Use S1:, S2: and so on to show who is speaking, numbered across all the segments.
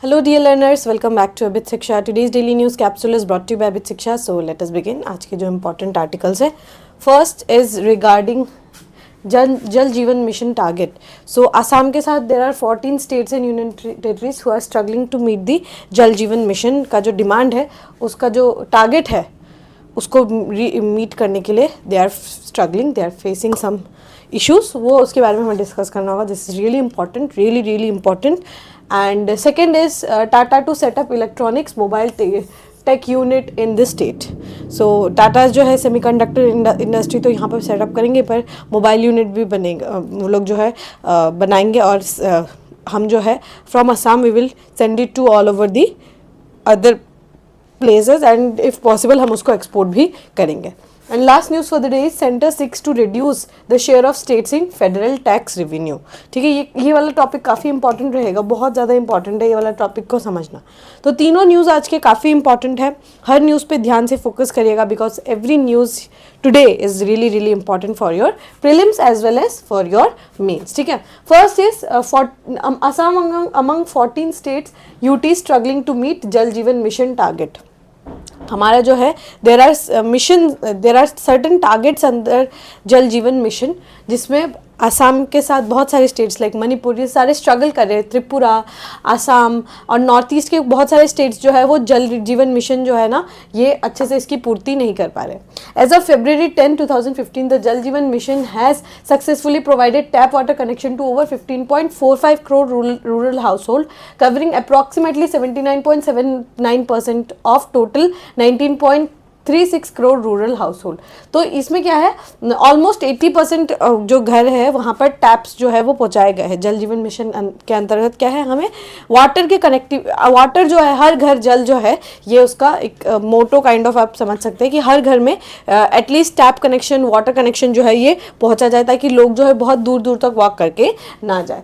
S1: Hello dear learners, welcome back to Abit Shiksha. Today's daily news capsule is brought to you by Abit Shiksha. So let us begin. आज के जो important articles है, first is regarding जल Jeevan mission target. सो असम के साथ there are 14 states and union territories who are struggling to meet the Jal Jeevan mission का जो demand है, उसका जो टारगेट है उसको मीट करने के लिए they are struggling, they are facing some issues. वो उसके बारे में हमें डिस्कस करना होगा. This is really important, really important. And second is Tata to setup electronics mobile tech unit in this state. So Tata जो है सेमीकंडक्टर इंडस्ट्री तो यहाँ पर सेटअप करेंगे, पर मोबाइल यूनिट भी बनेगा, वो लोग जो है बनाएंगे. और हम जो है from Assam we will send it to all over the other places and if possible हम उसको एक्सपोर्ट भी करेंगे. And last news for the day, centre seeks to reduce the share of states in federal tax revenue. ठीक है, ये वाला topic काफ़ी important रहेगा, बहुत ज़्यादा इंपॉर्टेंट है ये वाला टॉपिक को समझना. तो तीनों न्यूज़ आज के काफ़ी इंपॉर्टेंट है. हर न्यूज़ पे ध्यान से फोकस करिएगा because every news today is really important for your prelims as well as for your mains. ठीक है, first is Assam among 14 states UT struggling to meet Jal Jeevan mission target. हमारा जो है देर आर सर्टन टारगेट्स अंदर जल Jeevan mission, जिसमें असम के साथ बहुत सारे स्टेट्स लाइक मणिपुर ये सारे स्ट्रगल कर रहे हैं. त्रिपुरा, असम और नॉर्थ ईस्ट के बहुत सारे स्टेट्स जो है वो जल जीवन मिशन जो है ना, ये अच्छे से इसकी पूर्ति नहीं कर पा रहे. As of February 10, 2015 the Jal Jeevan Mission has successfully provided tap water connection to over 15.45 crore rural household covering approximately 79.79% of total 19.36 crore rural house hold. तो इसमें क्या है, ऑलमोस्ट 80% जो घर है वहाँ पर टैप्स जो है वो पहुँचाए गए हैं. जल जीवन मिशन के अंतर्गत क्या है, हमें वाटर के वाटर जो है हर घर जल जो है, ये उसका एक मोटो काइंड ऑफ आप समझ सकते हैं कि हर घर में at least tap connection, water connection जो है ये पहुँचा जाए, ताकि लोग जो है बहुत दूर दूर तक वॉक करके ना जाए.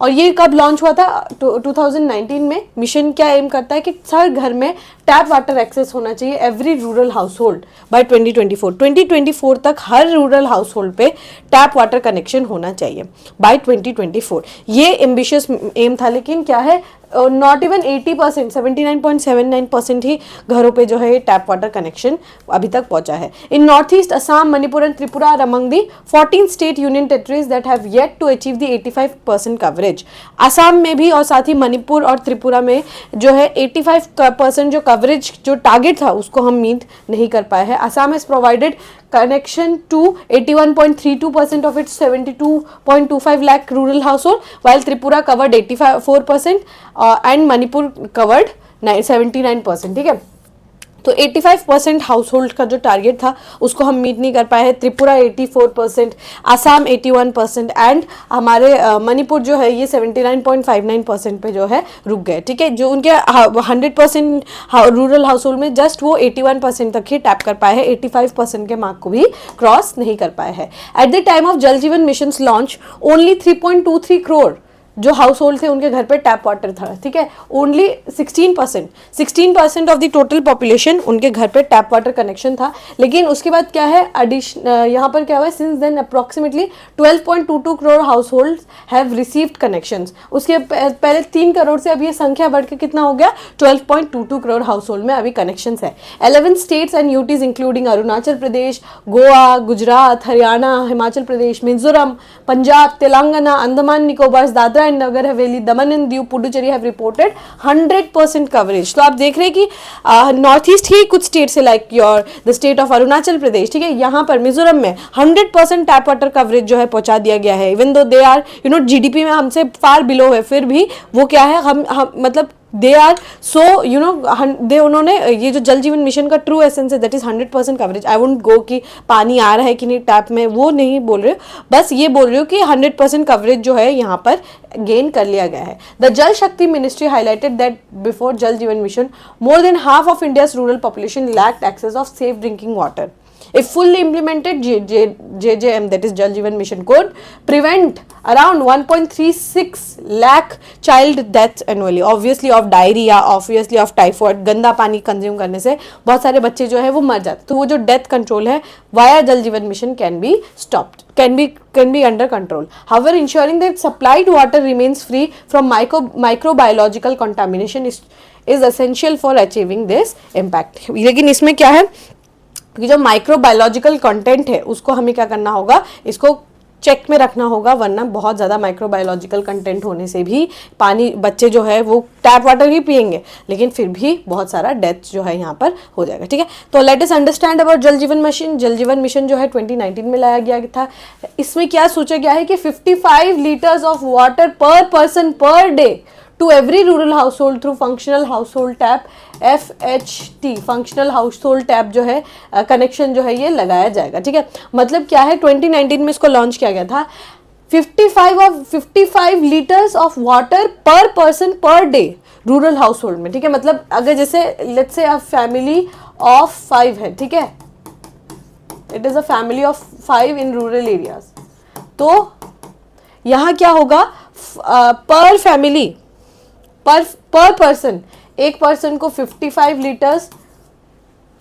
S1: और ये कब लॉन्च हुआ था, 2019 में. मिशन क्या एम करता है कि हर घर में टैप वाटर एक्सेस होना चाहिए every rural house hold by 2024 तक हर रूरल हाउस होल्ड पे टैप वाटर कनेक्शन होना चाहिए बाय 2024. ये एम्बिशियस एम था, लेकिन क्या है, नॉट इवन 80%, 79.79% ही घरों पे जो है टैप वाटर कनेक्शन अभी तक पहुंचा है. In north east Assam, Manipur and Tripura are among the 14 state union territories that have yet to achieve the 85% coverage. Assam में भी और साथ ही मणिपुर और त्रिपुरा में जो है 85% जो कवरेज जो टारगेट था उसको हम मीट नहीं कर पाए हैं. Assam has provided connection to 81.32% of its 72.25 lakh rural household, while Tripura covered 84% and Manipur covered 79%. ठीक है, तो 85% हाउस होल्ड का जो टारगेट था उसको हम मीट नहीं कर पाए हैं. त्रिपुरा 84%, असम 81% एंड हमारे मणिपुर जो है ये 79.59% पे जो है रुक गए. ठीक है, जो उनके 100% रूरल हाउस होल्ड में जस्ट वो 81% तक ही टैप कर पाए हैं, 85% के मार्क को भी क्रॉस नहीं कर पाए हैं. एट द टाइम ऑफ जल Jeevan mission launch only 3.23 crore जो हाउस होल्ड थे उनके घर पे टैप वाटर था. ठीक है, only 16% of the total population उनके घर पे टैप वाटर कनेक्शन था. लेकिन उसके बाद क्या है, यहाँ पर क्या हुआ है, since then approximately 12.22 crore household have received connections. उसके पहले 3 करोड़ से अब ये संख्या बढ़ के कितना हो गया, 12.22 crore हाउस होल्ड में अभी कनेक्शंस है. 11 states and UTs including Arunachal Pradesh, Goa, Gujarat, Haryana, Himachal Pradesh, Mizoram, Punjab, Telangana, Andaman Nicobar, Dadra and Nagar Haveli, Daman and Diu, Puducherry have reported 100% coverage. तो आप देख रहे हैं कि नॉर्थ ईस्ट ही कुछ स्टेट से like your the state of Arunachal Pradesh, ठीक है, यहाँ पर मिजोरम में 100% टैप वाटर कवरेज जो है पहुंचा दिया गया है. Even though they are GDP में हमसे फार बिलो है, फिर भी वो क्या है, हम मतलब दे आर सो दे, उन्होंने ये जो जल जीवन मिशन का ट्रू एसेंस है that is 100% coverage. I won't go कि पानी आ रहा है कि नहीं टैप में, वो नहीं बोल रहे हो, बस ये बोल रहे हो कि 100% कवरेज जो है यहाँ पर गेन कर लिया गया है. द जल शक्ति ministry highlighted that before Jal Jeevan Mission more than half of India's rural population lacked access of safe drinking water. If fully implemented, JJM, that is Jal Jeevan Mission, could prevent around 1.36 lakh child deaths annually. Obviously of diarrhea, obviously of typhoid, गंदा पानी consume करने से बहुत सारे बच्चे जो है वो मर जाते. तो वो जो डेथ कंट्रोल है वाया जल Jeevan mission can be stopped, can be under control. However, ensuring that supplied water remains free from microbiological contamination is essential for achieving this impact. लेकिन इसमें क्या है कि जो माइक्रोबायोलॉजिकल कंटेंट है उसको हमें क्या करना होगा, इसको चेक में रखना होगा, वरना बहुत ज़्यादा माइक्रोबायोलॉजिकल कंटेंट होने से भी पानी बच्चे जो है वो टैप वाटर ही पियेंगे, लेकिन फिर भी बहुत सारा डेथ जो है यहाँ पर हो जाएगा. ठीक है, तो लेट अस अंडरस्टैंड अबाउट जल जीवन मिशन. जल जीवन मिशन जो है 2019 में लाया गया था. इसमें क्या सोचा गया है कि 55 लीटर्स ऑफ वाटर पर person per day to every rural household through functional household tap, FHT, functional household tap जो है कनेक्शन जो है ये लगाया जाएगा. ठीक है, मतलब क्या है 2019 में इसको लॉन्च किया गया था. 55 लीटर्स ऑफ वाटर पर person per day rural house hold में. ठीक है, मतलब अगर जैसे let's say a family of 5 है, ठीक है, it is a family of 5 in rural areas, तो यहाँ क्या होगा, पर फैमिली पर पर्सन, एक पर्सन को 55 लीटर्स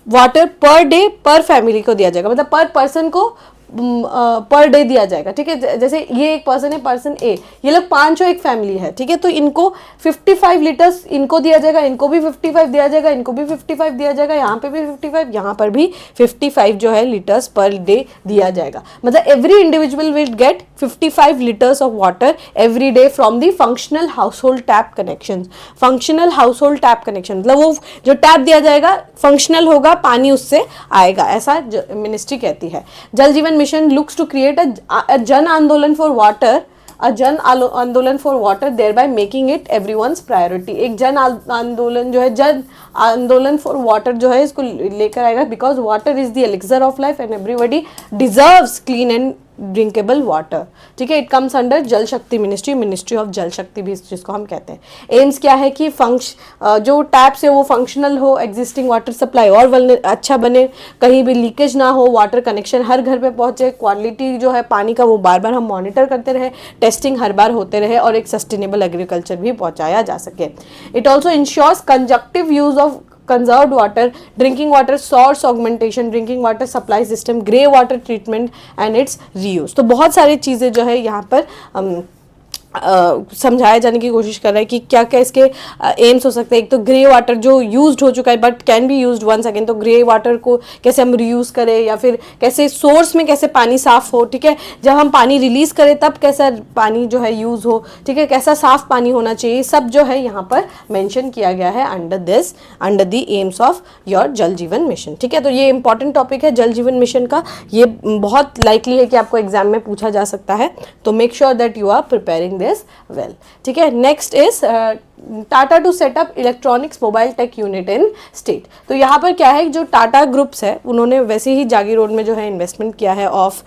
S1: वाटर पर डे पर फैमिली को दिया जाएगा, मतलब पर पर्सन को पर डे दिया जाएगा. ठीक है, जैसे ये एक पर्सन है, पर्सन ए, ये लोग 5 एक फैमिली है. ठीक है, तो इनको 55 लीटर्स इनको दिया जाएगा, इनको भी 55 दिया जाएगा, इनको भी 55 दिया जाएगा, यहाँ पे भी 55, यहाँ पर भी 55 जो है लीटर्स पर डे दिया जाएगा. मतलब every individual will get 55 litres of water every day from the functional house hold tap connection. Functional house hold tap connection मतलब वो जो टैप दिया जाएगा फंक्शनल होगा, पानी उससे आएगा, ऐसा मिनिस्ट्री कहती है. जल Jeevan mission looks to create a जन आंदोलन for water, a जन आंदोलन for water, thereby making it everyone's priority. एक जन आंदोलन जो है, जन आंदोलन for water जो है इसको लेकर आएगा, because water is the elixir of life and everybody deserves clean and drinkable water. ठीक है, इट कम्स अंडर जल शक्ति मिनिस्ट्री ऑफ जल शक्ति भी जिसको हम कहते हैं. एम्स क्या है कि जो टैप्स है वो फंक्शनल हो, एग्जिस्टिंग वाटर सप्लाई और अच्छा बने, कहीं भी लीकेज ना हो, वाटर कनेक्शन हर घर पे पहुंचे, क्वालिटी जो है पानी का वो बार बार हम मॉनिटर करते रहे, टेस्टिंग हर बार होते रहे और एक सस्टेनेबल एग्रीकल्चर भी पहुंचाया जा सके. It also ensures conjunctive use of conserved water, drinking water source augmentation, drinking water supply system, grey water treatment and its reuse. तो बहुत सारी चीज़ें जो है यहाँ पर समझाया जाने की कोशिश कर रहा है कि क्या क्या इसके एम्स हो सकते हैं. एक तो ग्रे वाटर जो यूज्ड हो चुका है but can be used once again, तो ग्रे वाटर को कैसे हम रीयूज़ करें, या फिर कैसे सोर्स में कैसे पानी साफ़ हो. ठीक है, जब हम पानी रिलीज़ करें तब कैसा पानी जो है यूज़ हो. ठीक है, कैसा साफ़ पानी होना चाहिए, सब जो है यहाँ पर मेंशन किया गया है under the AIIMS of your जल जीवन मिशन. ठीक है, तो ये इंपॉर्टेंट टॉपिक है जल जीवन मिशन का, ये बहुत लाइकली है कि आपको एग्जाम में पूछा जा सकता है, तो make sure that you are preparing well. ठीक है, next is Tata to setup electronics mobile tech unit in state. तो यहाँ पर क्या है, जो टाटा ग्रुप्स है उन्होंने वैसे ही जागी रोड में जो है इन्वेस्टमेंट किया है of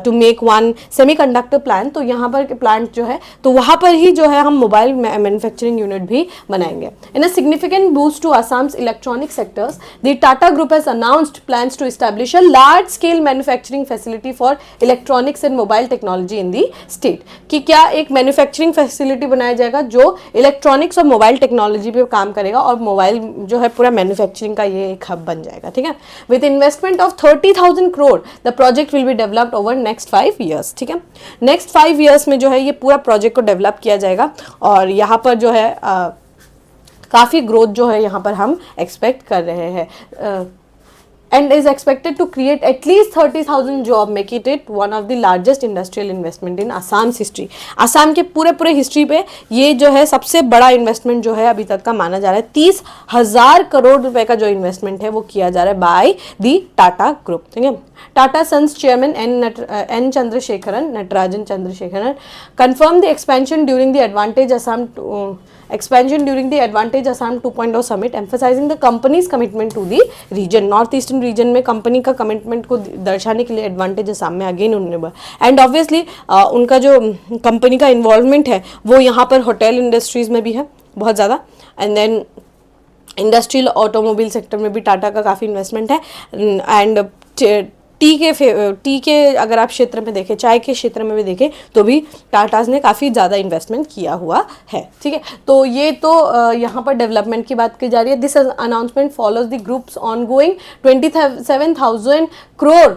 S1: to make one semiconductor plant. तो यहाँ पर प्लांट जो है तो वहाँ पर ही जो है हम मोबाइल मैन्युफैक्चरिंग यूनिट भी बनाएंगे. In a significant boost to Assam's electronic sectors, the Tata group has announced plans to establish a large scale manufacturing facility for electronics and mobile technology in the state. कि क्या एक मैन्युफैक्चरिंग फैसिलिटी बनाया जाएगा जो electronics और mobile technology पे काम करेगा, और मोबाइल जो है पूरा मैन्युफैक्चरिंग का ये एक हब बन जाएगा. ठीक है, with investment of 30,000 crore the project will be developed over next 5 years. ठीक है, नेक्स्ट 5 ईयर्स में जो है ये पूरा प्रोजेक्ट को डेवलप किया जाएगा, और यहाँ पर जो है काफ़ी ग्रोथ जो है यहाँ पर हम एक्सपेक्ट कर रहे हैं. and is expected to create at least 30,000 job, making it one of the largest industrial investment in Assam's history. Assam के पूरे हिस्ट्री पे ये जो है सबसे बड़ा इन्वेस्टमेंट जो है अभी तक का माना जा रहा है. 30,000 करोड़ रुपए का जो इन्वेस्टमेंट है वो किया जा रहा है बाय दी टाटा ग्रुप. ठीक है, Tata Sons chairman N Chandrasekaran, Natarajan Chandrasekaran, confirmed the expansion during the Advantage Assam 2.0 summit, emphasizing the company's commitment to the region. North eastern region में कंपनी का कमिटमेंट को दर्शाने के लिए एडवांटेज असम में अगेन उन्होंने बोला. एंड ऑब्वियसली उनका जो कंपनी का इन्वॉल्वमेंट है वो यहाँ पर होटल इंडस्ट्रीज में भी है बहुत ज़्यादा. And then industrial automobile sector में भी टाटा का काफ़ी इन्वेस्टमेंट है। एंड टी के अगर आप क्षेत्र में देखें, चाय के क्षेत्र में भी देखें तो भी टाटाज ने काफ़ी ज़्यादा इन्वेस्टमेंट किया हुआ है। ठीक है, तो ये तो यहाँ पर डेवलपमेंट की बात की जा रही है। This announcement follows the groups on going 27,000 crore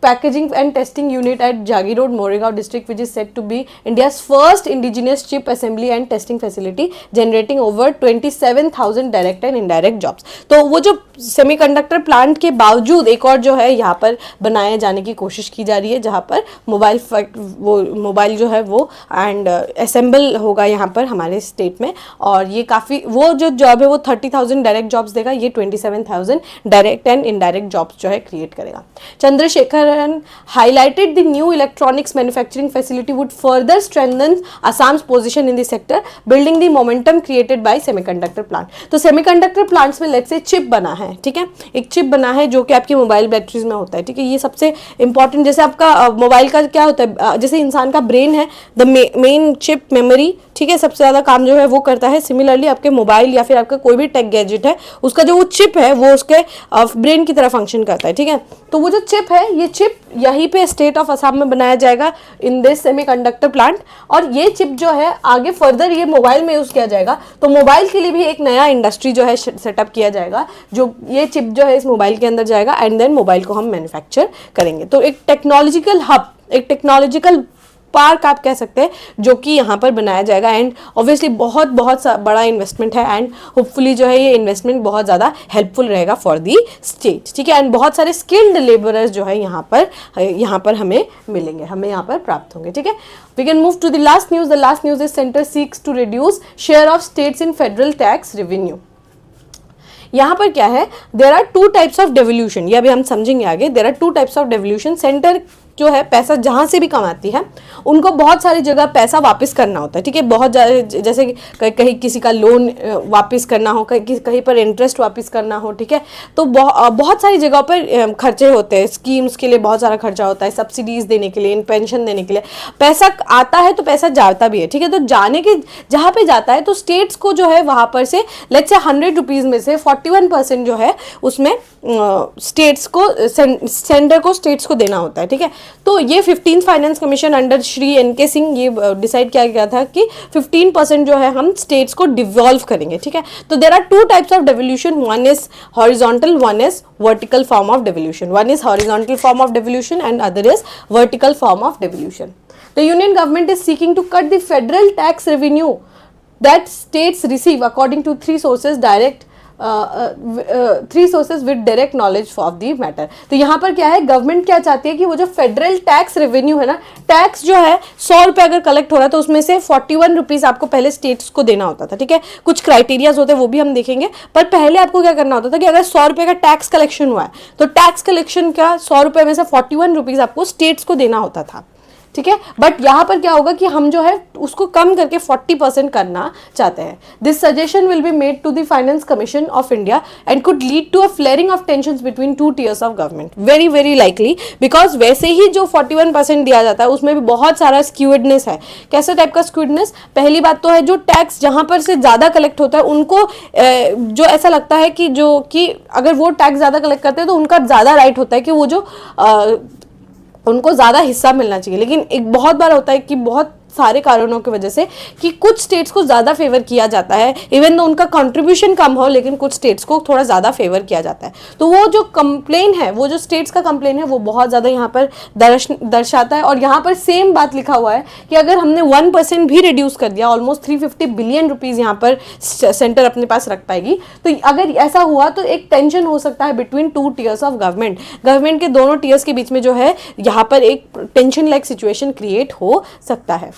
S1: packaging and testing unit at Jagi Road, Moregaon district, which is said to be India's first indigenous chip assembly and testing facility, generating over 27,000 direct and indirect jobs। तो वो जो semiconductor plant के बावजूद एक और जो है यहाँ पर बनाए जाने की कोशिश की जा रही है, जहाँ पर मोबाइल जो है वो एंड असेंबल होगा यहाँ पर हमारे स्टेट में। और ये काफ़ी वो जो जॉब है वो 30,000 डायरेक्ट जॉब्स देगा, ये 27,000 डायरेक्ट एंड इनडायरेक्ट जॉब्स जो है क्रिएट करेगा। Chandrashekhar highlighted the new electronics manufacturing facility would further strengthen Assam's position in the sector, building the momentum created by semiconductor plant। तो semiconductor plants में let's say chip बना है, ठीक है, एक चिप बना है जो कि आपकी मोबाइल बैटरीज में होता है। ठीक है, ये सबसे इंपॉर्टेंट, जैसे आपका मोबाइल का क्या होता है, जैसे इंसान का ब्रेन है द मेन चिप मेमोरी, ठीक है, सबसे ज़्यादा काम जो है वो करता है। सिमिलरली आपके मोबाइल या फिर आपका कोई भी टेक गैजेट है, उसका जो वो चिप है वो उसके ब्रेन की तरह फंक्शन करता है। ठीक है, तो वो जो चिप है, ये चिप यहीं पे स्टेट ऑफ असम में बनाया जाएगा इन दिस सेमीकंडक्टर प्लांट। और ये चिप जो है आगे फर्दर ये मोबाइल में यूज़ किया जाएगा, तो मोबाइल के लिए भी एक नया इंडस्ट्री जो है सेटअप किया जाएगा, जो ये चिप जो है इस मोबाइल के अंदर जाएगा एंड देन मोबाइल को हम मैन्युफैक्चर करेंगे। तो एक टेक्नोलॉजिकल हब, एक टेक्नोलॉजिकल पार्क आप कह सकते हैं, जो कि यहाँ पर बनाया जाएगा। एंड ऑब्वियसली बहुत बड़ा इन्वेस्टमेंट है एंड होपफुली जो है ये इन्वेस्टमेंट बहुत ज़्यादा हेल्पफुल रहेगा फॉर दी स्टेट। ठीक है, एंड बहुत सारे स्किल्ड लेबरर्स जो है यहाँ पर हमें मिलेंगे, हमें यहाँ पर प्राप्त होंगे। ठीक है, we can move to the last news. The last news is centre seeks to reduce share of states in federal tax revenue. यहाँ पर क्या है, there are two types of devolution, ये अभी हम समझेंगे आगे। There are two types of devolution. Centre जो है पैसा जहाँ से भी कमाती है उनको बहुत सारी जगह पैसा वापस करना होता है। ठीक है, बहुत जैसे कहीं किसी का लोन वापस करना हो, कहीं पर इंटरेस्ट वापस करना हो। ठीक है, तो बहुत सारी जगहों पर खर्चे होते हैं, स्कीम्स के लिए बहुत सारा खर्चा होता है, सब्सिडीज देने के लिए, पेंशन देने के लिए पैसा आता है, तो पैसा जाता भी है। ठीक है, तो जाने के जहाँ पे जाता है तो स्टेट्स को जो है वहाँ पर से लेट्स से 100 रुपीज़ में से 41% जो है उसमें स्टेट्स को, सेंटर को स्टेट्स को देना होता है। ठीक है, तो ये 15th finance commission under Shri NK Singh ये डिसाइड किया गया था कि 15% जो है हम स्टेट्स को डिवॉल्व करेंगे। ठीक है, तो there are two types of devolution, one is horizontal, one is vertical form of devolution. One is horizontal form of devolution and other is vertical form of devolution. The union government is seeking to cut the federal tax revenue that states receive according to three sources with direct knowledge of the matter। तो यहाँ पर क्या है, government क्या चाहती है कि वो जो फेडरल टैक्स रेवेन्यू है ना, टैक्स जो है 100 रुपये अगर कलेक्ट हो रहा है तो उसमें से 41 रुपीज़ आपको पहले स्टेट्स को देना होता था। ठीक है, कुछ क्राइटेरियाज होते हैं वो भी हम देखेंगे, पर पहले आपको क्या करना होता था कि अगर 100 रुपये का टैक्स कलेक्शन हुआ है तो टैक्स कलेक्शन का 100 रुपये में से 41 रुपीज़ आपको स्टेट्स को देना होता था। ठीक है, बट यहाँ पर क्या होगा कि हम जो है उसको कम करके 40% करना चाहते हैं। This suggestion will be made to the Finance Commission of India and could lead to a flaring of tensions between two tiers of government. Very very likely, because वैसे ही जो 41% दिया जाता है उसमें भी बहुत सारा स्क्यूडनेस है। कैसे टाइप का स्क्यूडनेस? पहली बात तो है जो टैक्स जहाँ पर से ज़्यादा कलेक्ट होता है उनको जो ऐसा लगता है कि अगर वो टैक्स ज़्यादा कलेक्ट करते हैं तो उनका ज़्यादा राइट होता है कि वो जो उनको ज़्यादा हिस्सा मिलना चाहिए। लेकिन एक बहुत बार होता है कि बहुत सारे कारणों की वजह से कि कुछ स्टेट्स को ज़्यादा फेवर किया जाता है, इवन तो उनका कंट्रीब्यूशन कम हो, लेकिन कुछ स्टेट्स को थोड़ा ज़्यादा फेवर किया जाता है। तो वो जो कंप्लेन है, वो जो स्टेट्स का कंप्लेन है वो बहुत ज़्यादा यहाँ पर दर्शाता है। और यहाँ पर सेम बात लिखा हुआ है कि अगर हमने 1% भी रिड्यूस कर दिया, ऑलमोस्ट 350 बिलियन रुपीज़ यहाँ पर सेंटर अपने पास रख पाएगी। तो अगर ऐसा हुआ तो एक टेंशन हो सकता है between two tiers of government के दोनों टियर्स के बीच में जो है यहाँ पर एक टेंशन लाइक सिचुएशन क्रिएट हो सकता है।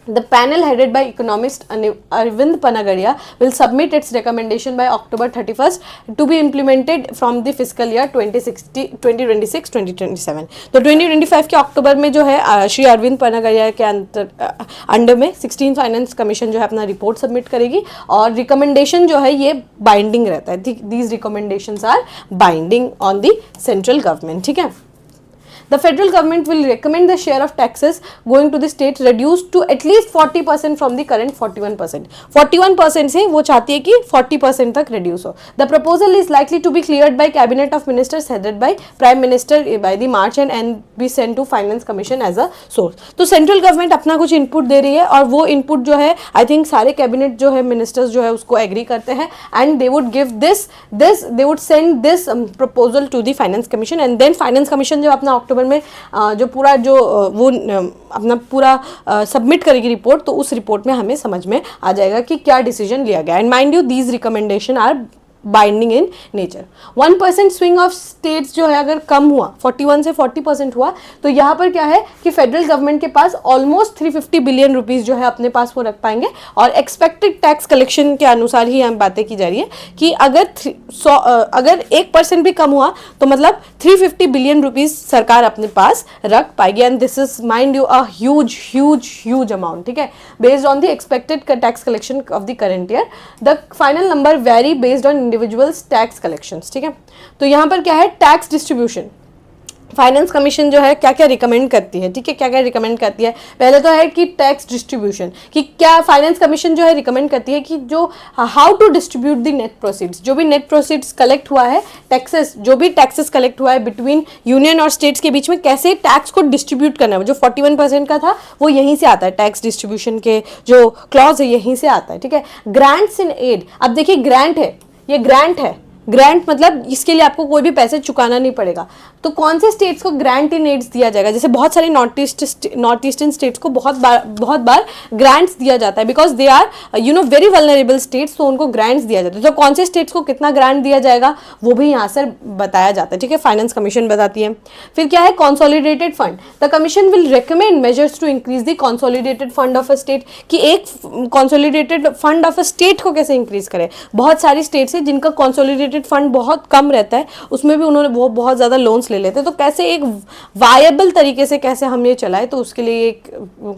S1: The panel headed by economist Arvind Panagaria will submit its recommendation by October 31st to be implemented from the fiscal year 2026-2027। तो 2025 के अक्टूबर में जो है श्री अरविंद पनागरिया के अंडर में 16th फाइनेंस कमीशन जो है अपना रिपोर्ट सबमिट करेगी और रिकमेंडेशन जो है ये बाइंडिंग रहता है। These recommendations are binding on the central government. ठीक है, the federal government will recommend the share of taxes going to the state reduce to at least 40% from the current 41%. 41% से वो चाहती है कि 40% तक रिड्यूस हो. The proposal is likely to be cleared by cabinet of ministers headed by prime minister by the March and be sent to Finance Commission as a source. तो central government अपना कुछ इनपुट दे रही है और वो input जो है I think सारे कैबिनेट जो है मिनिस्टर्स जो है उसको एग्री करते हैं and they would give this they would send this proposal to the Finance Commission and then Finance Commission जब अपना अक्टूबर में जो पूरा जो वो अपना पूरा सबमिट करेगी रिपोर्ट, तो उस रिपोर्ट में हमें समझ में आ जाएगा कि क्या डिसीजन लिया गया. And mind you these recommendation are binding in nature. 1% swing of states जो है अगर कम हुआ 41 से 40% हुआ, तो यहाँ पर क्या है कि फेडरल गवर्नमेंट के पास ऑलमोस्ट 350 बिलियन रुपीस जो है अपने पास वो रख पाएंगे. और एक्सपेक्टेड टैक्स कलेक्शन के अनुसार ही हम बातें की जा रही है कि अगर 1% भी कम हुआ तो मतलब 350 बिलियन रुपीस सरकार अपने पास रख पाएगी. And this is mind you a huge amount. ठीक है, based on the expected tax collection of the current year. The final number very based on individuals tax collections. ठीक है, तो यहां पर क्या है, टैक्स डिस्ट्रीब्यूशन. फाइनेंस कमीशन जो है क्या क्या रिकमेंड करती है. ठीक है, क्या क्या रिकमेंड करती है. पहले तो है कि टैक्स डिस्ट्रीब्यूशन, कि क्या फाइनेंस कमीशन जो है रिकमेंड करती है कि जो how to distribute the net proceeds. जो भी नेट प्रोसीड्स कलेक्ट हुआ है, टैक्सेस जो भी टैक्सेस कलेक्ट हुआ है बिटवीन यूनियन और स्टेट्स के बीच में, कैसे टैक्स को डिस्ट्रीब्यूट करना है. जो 41% का था वो यहीं से आता है, टैक्स डिस्ट्रीब्यूशन के जो क्लॉज है यहीं से आता है. ठीक है, ग्रांट्स इन एड. अब देखिए ग्रांट है, ये ग्रांट है. ग्रांट मतलब इसके लिए आपको कोई भी पैसे चुकाना नहीं पड़ेगा. तो कौन से स्टेट्स को ग्रांट इन एड्स दिया जाएगा. जैसे बहुत सारे नॉर्थ ईस्टर्न स्टेट्स को बहुत बार ग्रांट्स दिया जाता है because they are very vulnerable states. तो उनको ग्रांट्स दिया जाता है. तो कौन से स्टेट्स को कितना ग्रांट दिया जाएगा वो भी यहाँ से बताया जाता है. ठीक है, फाइनेंस कमीशन बताती है. फिर क्या है, consolidated fund. The commission will recommend measures to increase the consolidated fund of a state. कि एक consolidated fund of a state को कैसे इंक्रीज करें. बहुत सारी स्टेट्स है जिनका कॉन्सोलिडेटेड फंड बहुत कम रहता है, उसमें भी उन्होंने वो बहुत ज़्यादा लोन्स ले लेते हैं. तो कैसे एक वायबल तरीके से कैसे हम ये चलाए, तो उसके लिए एक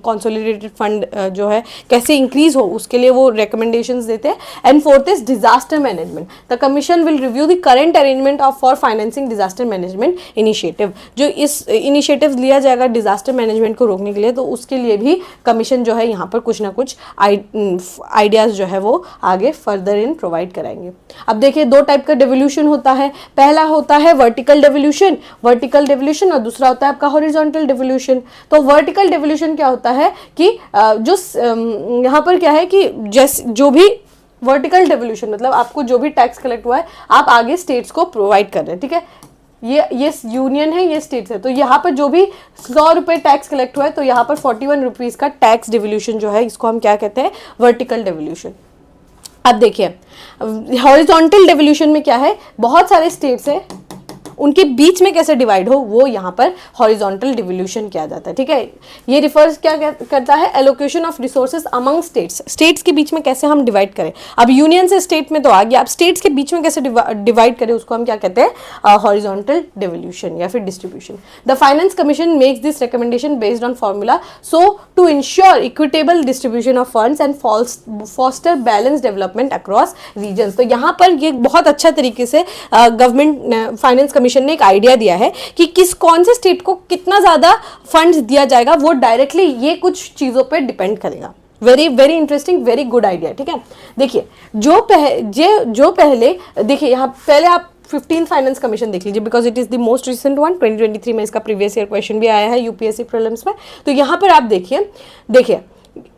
S1: कॉन्सोलिडेटेड फंड जो है कैसे इंक्रीज हो, उसके लिए वो रिकमेंडेशंस देते हैं. And fourth is disaster management. The commission will review the current arrangement of for financing disaster management initiative. जो इस इनिशिएटिव लिया जाएगा डिजास्टर मैनेजमेंट को रोकने के लिए, तो उसके लिए भी कमीशन जो है यहाँ पर कुछ ना कुछ आइडियाज जो है वो आगे फर्दर इन प्रोवाइड कराएंगे. अब देखिए दो टाइप का डेवोल्यूशन होता है. पहला होता है वर्टिकल डेवोल्यूशन और दूसरा होता है आपका हॉरिजॉन्टल डेवोल्यूशन. तो वर्टिकल डेवोल्यूशन क्या होता है कि जो यहाँ पर क्या है कि जैसे जो भी वर्टिकल डेवोल्यूशन मतलब आपको जो भी टैक्स कलेक्ट हुआ है आप आगे स्टेट्स को प्रोवाइड कर रहे हैं. ठीक है, ये यूनियन है, ये स्टेट्स है. तो यहाँ पर जो भी 100 रुपये टैक्स कलेक्ट हुआ है तो यहाँ पर 41 रुपीज़ का टैक्स डेवोल्यूशन जो है इसको हम क्या कहते हैं, वर्टिकल डेवोल्यूशन. अब देखिए हॉरिजॉन्टल डेवोल्यूशन में क्या है, बहुत सारे स्टेट्स हैं उनके बीच में कैसे डिवाइड हो वो यहाँ पर हॉरिजॉन्टल डिवोल्यूशन किया जाता है. ठीक है, ये रिफर्स क्या करता है, allocation of resources among states. States के बीच में कैसे हम डिवाइड करें. अब यूनियन से स्टेट में तो आ गया, अब स्टेट्स के बीच में कैसे डिवाइड करें उसको हम क्या कहते हैं, हॉरिजॉन्टल डिवोल्यूशन या फिर distribution. The Finance Commission makes this recommendation based on formula so to ensure equitable distribution of funds and foster balance development across regions. तो यहाँ पर ये बहुत अच्छा तरीके से गवर्नमेंट फाइनेंस कमीशन ने एक आइडिया दिया है कि कौन से स्टेट को कितना ज्यादा फंड्स दिया जाएगा, वो डायरेक्टली ये कुछ चीजों पे डिपेंड करेगा. Very very interesting, very good idea. ठीक है, देखिए जो पहले देखिए यहाँ पहले आप 15th फाइनेंस कमीशन देख लीजिए because it is the most recent one. 2023 में इसका प्रीवियस ईयर क्वेश्चन भी आया है यूपीएससी प्रीलिम्स में. तो यहाँ पर आप देखिए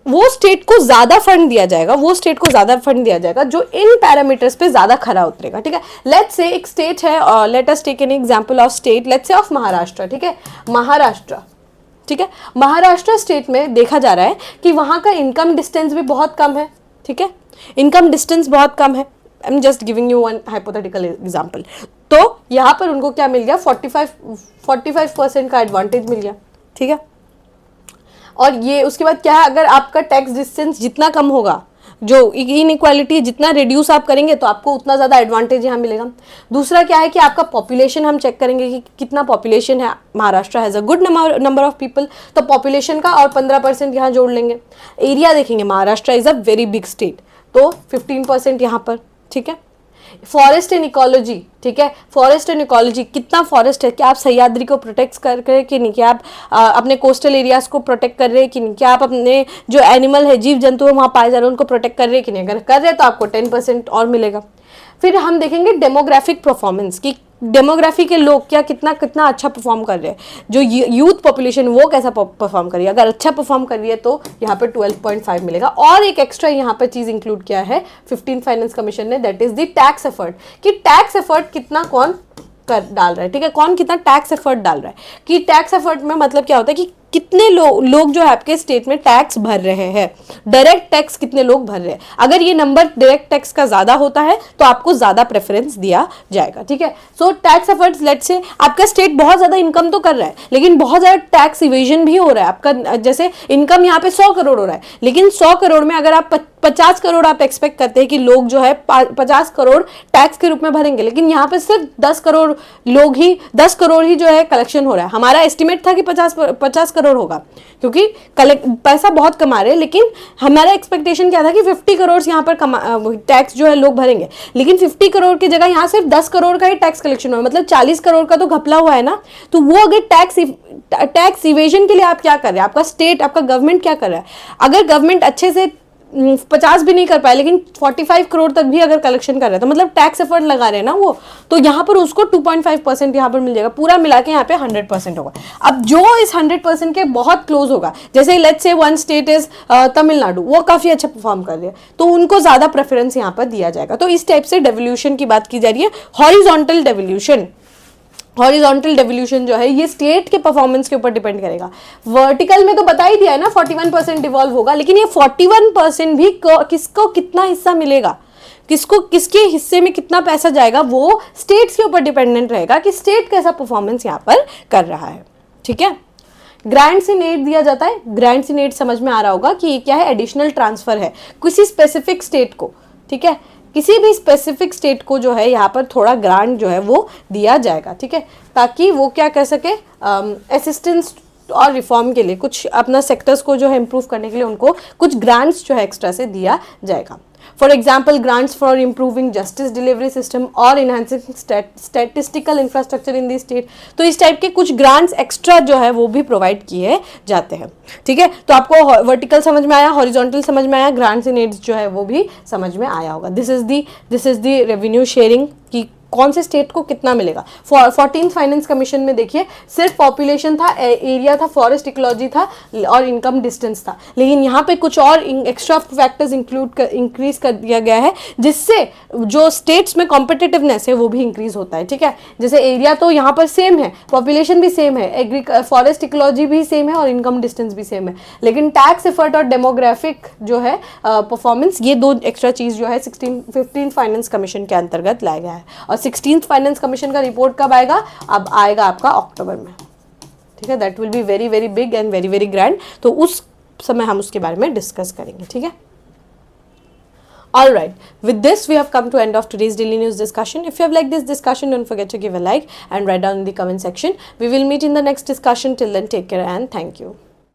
S1: वो स्टेट को ज्यादा फंड दिया जाएगा जो इन पैरामीटर्स पे ज्यादा खरा उतरेगा. ठीक है, लेट्स से एक स्टेट है, let us take an example of state, let's say of Maharashtra. ठीक है, महाराष्ट्र स्टेट में देखा जा रहा है कि वहां का इनकम डिस्टेंस भी बहुत कम है. ठीक है, इनकम डिस्टेंस बहुत कम है. I am just giving you one hypothetical example. तो यहाँ पर उनको क्या मिल गया, 45% का एडवांटेज मिल गया. ठीक है, और ये उसके बाद क्या है, अगर आपका टैक्स डिस्टेंस जितना कम होगा, जो इनइक्वालिटी जितना रिड्यूस आप करेंगे तो आपको उतना ज़्यादा एडवांटेज यहाँ मिलेगा. दूसरा क्या है कि आपका पॉपुलेशन हम चेक करेंगे कि कितना पॉपुलेशन है. Maharashtra has a good number of people, तो पॉपुलेशन का और 15% यहाँ जोड़ लेंगे. एरिया देखेंगे, Maharashtra is a very big state, तो 15% यहाँ पर. ठीक है, फॉरेस्ट एंड इकोलॉजी, ठीक है। फॉरेस्ट एंड इकोलॉजी, कितना फॉरेस्ट है, क्या आप सह्याद्री को प्रोटेक्ट कर रहे हैं कि नहीं, क्या आप अपने कोस्टल एरियाज को प्रोटेक्ट कर रहे हैं कि नहीं, क्या आप अपने जो एनिमल है, जीव जंतु है वहाँ पाए जा रहे हैं उनको प्रोटेक्ट कर रहे हैं कि नहीं। अगर कर रहे हैं तो आपको 10% और मिलेगा। फिर हम देखेंगे डेमोग्राफिक परफॉर्मेंस की, डेमोग्राफी के लोग क्या कितना कितना अच्छा परफॉर्म कर रहे हैं, जो यूथ पॉपुलेशन वो कैसा परफॉर्म कर रही है। अगर अच्छा परफॉर्म कर रही है तो यहाँ पर 12.5 मिलेगा। और एक एक्स्ट्रा यहाँ पर चीज इंक्लूड किया है 15 फाइनेंस कमीशन ने, that is the tax effort, कि टैक्स एफर्ट कितना कौन कर डाल रहा है, ठीक है, कौन कितना टैक्स एफर्ट डाल रहा है। कि टैक्स एफर्ट में मतलब क्या होता है कि कितने लोग जो है आपके स्टेट में टैक्स भर रहे हैं, डायरेक्ट टैक्स कितने लोग भर रहे हैं। अगर ये नंबर डायरेक्ट टैक्स का ज्यादा होता है तो आपको ज्यादा प्रेफरेंस दिया जाएगा, ठीक है। So tax efforts, let's say आपका स्टेट बहुत ज्यादा इनकम तो कर रहा है लेकिन बहुत ज्यादा टैक्स इवेजन भी हो रहा है आपका, जैसे इनकम यहाँ पे 100 करोड़ हो रहा है लेकिन 100 करोड़ में अगर आप 50 करोड़ आप एक्सपेक्ट करते हैं कि लोग जो है 50 करोड़ टैक्स के रूप में भरेंगे, लेकिन यहाँ पे सिर्फ 10 करोड़ ही जो है कलेक्शन हो रहा है। हमारा एस्टिमेट था कि 50 करोड़ होगा क्योंकि पैसा बहुत कमा रहे हैं, लेकिन हमारा एक्सपेक्टेशन क्या था कि 50 करोड़ यहाँ पर टैक्स जो है लोग भरेंगे, लेकिन 50 करोड़ की जगह यहाँ सिर्फ 10 करोड़ का ही टैक्स कलेक्शन हुआ, मतलब 40 करोड़ का तो घपला हुआ है ना। तो वो अगर टैक्स इवेजन के लिए आप क्या कर रहे हैं, आपका स्टेट, आपका गवर्नमेंट क्या कर रहा है। अगर गवर्नमेंट अच्छे से 50 भी नहीं कर पाए लेकिन 45 करोड़ तक भी अगर कलेक्शन कर रहे हैं तो मतलब टैक्स एफर्ट लगा रहे हैं ना वो, तो यहाँ पर उसको 2.5% यहाँ पर मिल जाएगा, पूरा मिला के यहाँ पे 100% होगा। अब जो इस 100% के बहुत क्लोज होगा, जैसे let's say one state is Tamil Nadu, वो काफी अच्छा परफॉर्म कर रही है तो उनको ज्यादा प्रेफरेंस यहाँ पर दिया जाएगा। तो इस टाइप से डेवोल्यूशन की बात की जा रही है। हॉरिजॉन्टल डेवोल्यूशन, हॉरिजॉन्टल डेवोल्यूशन जो है ये स्टेट के परफॉर्मेंस के ऊपर डिपेंड करेगा। वर्टिकल में तो बता ही दिया है ना 41% डिवॉल्व होगा, लेकिन ये 41% भी किसको कितना हिस्सा मिलेगा, किसको किसके हिस्से में कितना पैसा जाएगा, वो स्टेट्स के ऊपर डिपेंडेंट रहेगा कि स्टेट कैसा परफॉर्मेंस यहाँ पर कर रहा है, ठीक है। ग्रांट्स इन एड दिया जाता है। ग्रांट्स इन एड समझ में आ रहा होगा कि ये क्या है, एडिशनल ट्रांसफर है किसी स्पेसिफिक स्टेट को, ठीक है, किसी भी स्पेसिफिक स्टेट को जो है यहाँ पर थोड़ा ग्रांट जो है वो दिया जाएगा, ठीक है, ताकि वो क्या कर सके, असिस्टेंस और रिफॉर्म के लिए, कुछ अपना सेक्टर्स को जो है इंप्रूव करने के लिए उनको कुछ ग्रांट्स जो है एक्स्ट्रा से दिया जाएगा। For example grants for improving justice delivery system और enhancing statistical infrastructure in the state. तो इस टाइप के कुछ ग्रांट्स एक्स्ट्रा जो है वो भी प्रोवाइड किए जाते हैं, ठीक है। तो आपको वर्टिकल समझ में आया, हॉरिजॉन्टल समझ में आया, ग्रांट्स इन एड्स जो है वो भी समझ में आया होगा। This is the revenue sharing की कौन से स्टेट को कितना मिलेगा। 14th फाइनेंस कमीशन में देखिए सिर्फ पॉपुलेशन था, एरिया था, फॉरेस्ट इकोलॉजी था और इनकम डिस्टेंस था, लेकिन यहाँ पे कुछ और एक्स्ट्रा फैक्टर्स इंक्रीज कर दिया गया है जिससे जो स्टेट्स में कॉम्पिटिटिवनेस है वो भी इंक्रीज होता है, ठीक है। जैसे एरिया तो यहाँ पर सेम है, पॉपुलेशन भी सेम है, फॉरेस्ट इकोलॉजी भी सेम है और इनकम डिस्टेंस भी सेम है, लेकिन टैक्स एफर्ट और डेमोग्राफिक जो है परफॉर्मेंस, ये दो एक्स्ट्रा चीज जो है 15 फाइनेंस कमीशन के अंतर्गत लाया गया है। और 16th फाइनेंस कमीशन का रिपोर्ट कब आएगा, अब आएगा आपका अक्टूबर में, ठीक है। That will be very very big and very very grand, तो उस समय हम उसके बारे में डिस्कस करेंगे, ठीक है। All right, with this we have come to end of today's daily news discussion. If you have liked this discussion, don't forget to give a like and write down in the comment section. We will meet in the next discussion. Till then, take care and thank you.